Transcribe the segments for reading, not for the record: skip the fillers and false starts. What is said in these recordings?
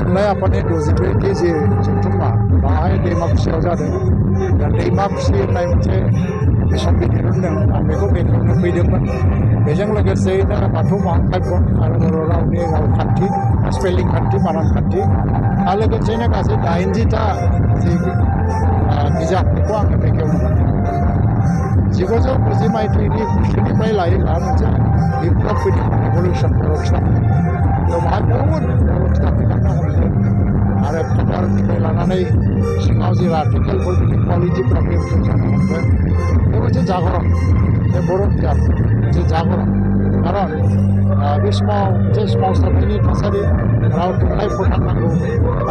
थुनलाइ आफादनि 62 केजि जथुम्मा बाहाय दैमाकुसियाव जादों दा दैमाकुसि होननाय मोनसे बिसम्बि दिहुनदों आं बेखौ बेखेवनो फैदोंमोन बेजों लोगोसेयैनो बाथौ महाकाब्य आरो बर' रावनि रावखान्थि स्पेलिं खान्थि बानान खान्थि आरो लोगोसेयैनो गासै 80टा जि बिजाब बेखौ आङो बेखेवनो मोनदों 1990 मायथाइनि कुइसननिफ्राय लायोब्ला मोनसे बिप्लब फैदों रिभलिउसन बर' खिताब बेवहाय बहुद बर' खिताब लिरनो हमदों आरो कभारनिफ्राय लानानै सिङाव जि आर्टिकेलफोर बिनि क्वालिटिफ्राबो इमप्रुभ जानो हमदों बे मोनसे जागरण बे बर' बिजाब मोनसे जागरण खारन बे समाव मोनसे सोमावसारनायनि थासारि राव थुनलाइ फोथांनांगौ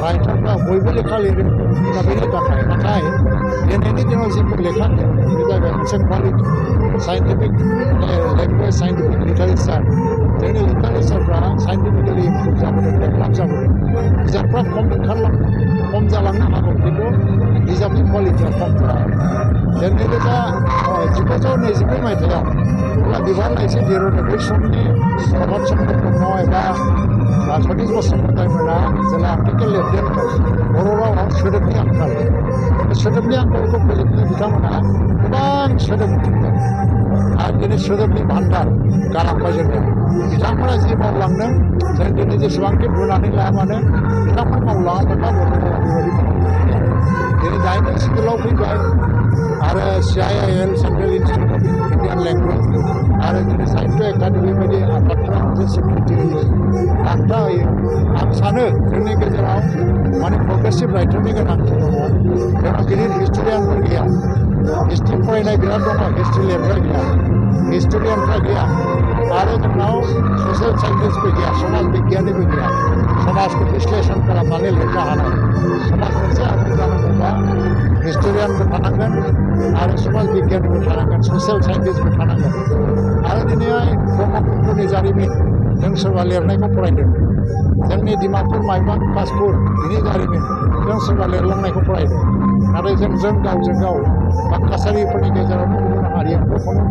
राइटारफ्रा बयबो लेखा लिरो दा बेनि थाखाय नाथाय दिनैनि दिनाव जिखौ लेखा लिरो बे जाबाय मोनसे quality scientific language scientific literature जोंनि लिटारेचारफ्रा साइन्टिफिकेलि इमप्रुभ जाबोदों डेभेलप जाबोदों बिजाबफ्रा खम जालांनो हागौ खिन्थु बिजाबनि क्वालिटिया खम जाया नैरोजा 1992 मायथाइयाव जेब्ला बिबार लाइसि दिरुनो बै समनि प्रमद चन्द्र ब्रह्म एबा सतिश बसुमतारीमोना जेब्ला आर्टिकेल लिरदोंमोन बर' रावाव सोदोबनि आंखाल सोदोबनि आंखालखौ फोजोबनो बिथांमोना गोबां सोदोब बुथुमदों आरो दिनै सोदोबनि भान्डार गालांबाय जोंनियाव बिथांमोना जि मावलांदों जों दिनै जेसेबांखि बुंनानै लाया मानो बिथांमोन मावलाङामोनबा बर' रावा बेबायदि दिनै दाइननि स्कुलाव फैबाय आरो CIIL central institute of Indian language आरो दिनै साहित्य एकाडेमि बायदि आफादफ्रा मोनसे सिक्युरिटि होयो बान्था होयो आं सानो जोंनि गेजेराव माने प्रग्रेसिभ राइटारनि गोनांथि दङ जोंनाव गिदिर हिस्ट'रियानफोर गैया हिस्ट्रि फरायनाय बिराद दङ हिस्ट्रि लिरग्रा गैया हिस्ट'रियानफ्रा गैया आरो जोंनाव ससियेल साइन्टिस्टबो गैया समाज बिगियानिबो गैया समाजखौ बिश्लेषण खालामनानै लिरनो हानाय समाज मोनसे आबुं जानांगौबा हिस्ट'रियानबो थानांगोन आरो समाज बिगियानिबो थानांगोन ससियेल साइन्टिस्टबो थानांगोन आरो दिनैहाय ब्रह्मपुत्रनि जारिमिन जों सोरबा लिरनायखौ फरायदों जोंनि डिमापुर माइबां कासपुर बिनि जारिमिन जों सोरबा लिरलांनायखौ फरायदों नाथाय जों गावजों गाव बा काछारिफोरनि गेजेरावनो गुबुन हारियाबो खुनु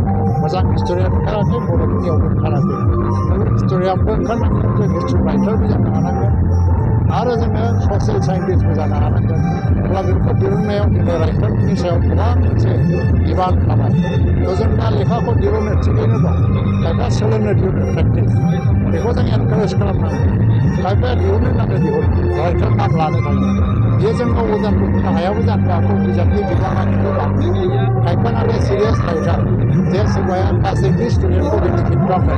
मोजां हिस्ट'रियान ओंखाराखै बर'फोरनियावबो ओंखाराखै हिस्ट'रियानबो ओंखारनांगोन जों हिस्ट्रि राइटारबो जानो हानांगोन आरो जोङो ससियेल साइन्टिस्टबो जानो हानांगोन अब्ला बेखौ दिहुननायाव दिनै राइटारफोरनि सायाव गोबां मोनसे बिबान थाबाय जों दा लेखाखौ दिहुननो थिगैनो दं खायफा सोलोंनो दिहुनो प्रेक्टिस बेखौ जों एनकारेज खालामनांगोन खायफाया दिहुननो नाथाय दिहुन राइटार नाम लानो थाङो बेयो जोंखौ अजानबो होनो हायाबो जानो हागौ बिजाबनि बिबाङा गोबां खायफा नाथाय सिरियास राइटार जे सोरबाया क्लास 8 नि स्टुडेन्टखौ बेनिफिट खालामनो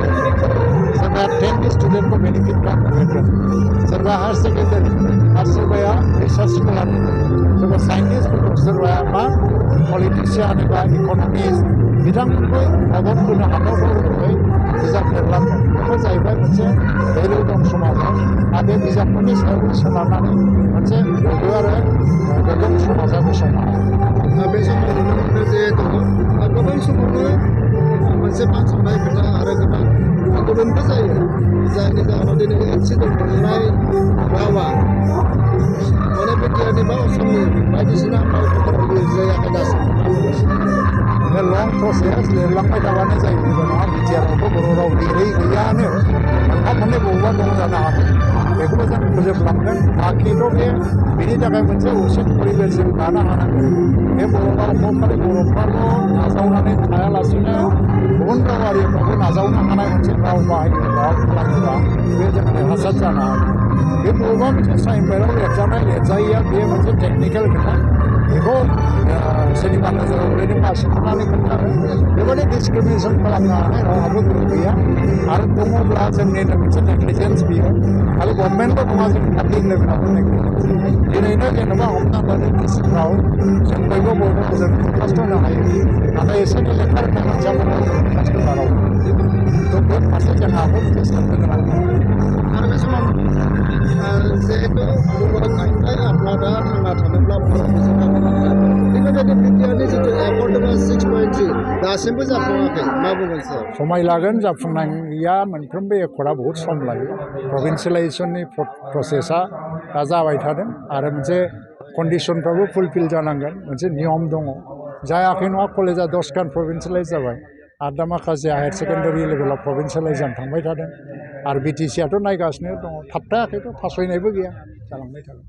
सोरबाया 10 नि स्टुडेन्टखौ बेनिफिट खालामनो सोरबा हायार सेकेन्डारि आरो सोरबाया रिसार्च खालामो सोरबा साइन्टिस्टफोरखौ सोरबाया मा पलिटिसियान एबा इक'नमिस्ट बिथांमोनखौ मदद होनो हाथावथावै बिजाब लिरलांदों बेफोर जाहैबाय मोनसे भेलु दं समाजाव आरो बे बिजाबफोरनि सायाव सोनारनानै मोनसे गोग्गो आरो गोग्गोम समाजा गसंनो हायो बे समाव नुनो मोनो जे गोबां समावनो मोनसे बानसावनाय खोथा आरो गोबां गोरोन्थि जायो जायनि जाहोनाव दिनै एनसिडि मोननाय रावा माने बिटिआरनि बा असमनि बायदिसिना मावख'फोराव लिरजायाखै दासिम बे लं प्रसेस लिरलांबाय थाबानो जायो जेबो नङा बिटिआरावबो बर' राव लिरै गैयानो मोनफा मोननै बबेबा दं जानो हागौ बेखौबो जों फोजोबलांगोन बाखिथ' बेनि थाखाय मोनसे असिन परिबेस जों लानो हानांगोन बे बर' रावखौ खालि बर'फ्राल' नाजावनानै थायालासिनो गुबुन रावारिफ्राबो नाजावनो हानाय मोनसे राव बाहायोब्ला खालामोब्ला बे जों देरहासार जानो हागोन बे बबेबा मोनसे साइन बाइराव लिरजानाय लिरजायैया बेयो मोनसे टेकनिकेल खोथा बेखौ सोरनिबा नोजोराव ओरैनो बासिख'नानै खोन्थानो बेबायदि डिसक्रिमिनेसन खालामनो हानाय रावहाबो गोहो गैया आरो दङब्ला जोंनिनो मोनसे नेग्लिजेन्स बियो खालि गभर्नमेन्टल' नङा जों पाब्लिक लेभेलावबो नेग्लिजेन्स दिनैनो जेनेबा हमना लानो डिस्ट्रिक्टफ्राव जों बयबो जों कनकास्ट होनो हायो नाथाय एसेनि लेखा रोंनाय मानसिया बर' कनकास्ट होला राव थ' बे फारसे जोंहाबो मोनसे साननो गोनां आरो बे समाव जिहेतु बर' थुनलाइ आफादा थांना थानोब्ला बर' बिजोङा गोनांथार बेबायदि बिटिआरनि जिथु एफर्ट एबा 6.3 दासिमबो जाफुङाखै मा बुंगोन सार समाय लागोन जाफुंनाया मोनफ्रोमबो एकर्डआ बहुद सम लायो प्रभिन्सियेलाइजेसननि प्रसेसा दा जाबाय थादों आरो मोनसे कन्डिसनफ्राबो फुलफिल जानांगोन मोनसे नियम दङ जायाखै नङा कलेजा 10 खान प्रभिन्सियेलाइज जाबाय आरो दा माखासे हायार सेकेन्डारि लेभेलाव प्रभिन्सियेल एग्जाम थांबाय थादों आरो बिटिसिआथ' नायगासिनो दङ थाबथायाखैथ' फासयनायबो गैया जालांबाय थागोन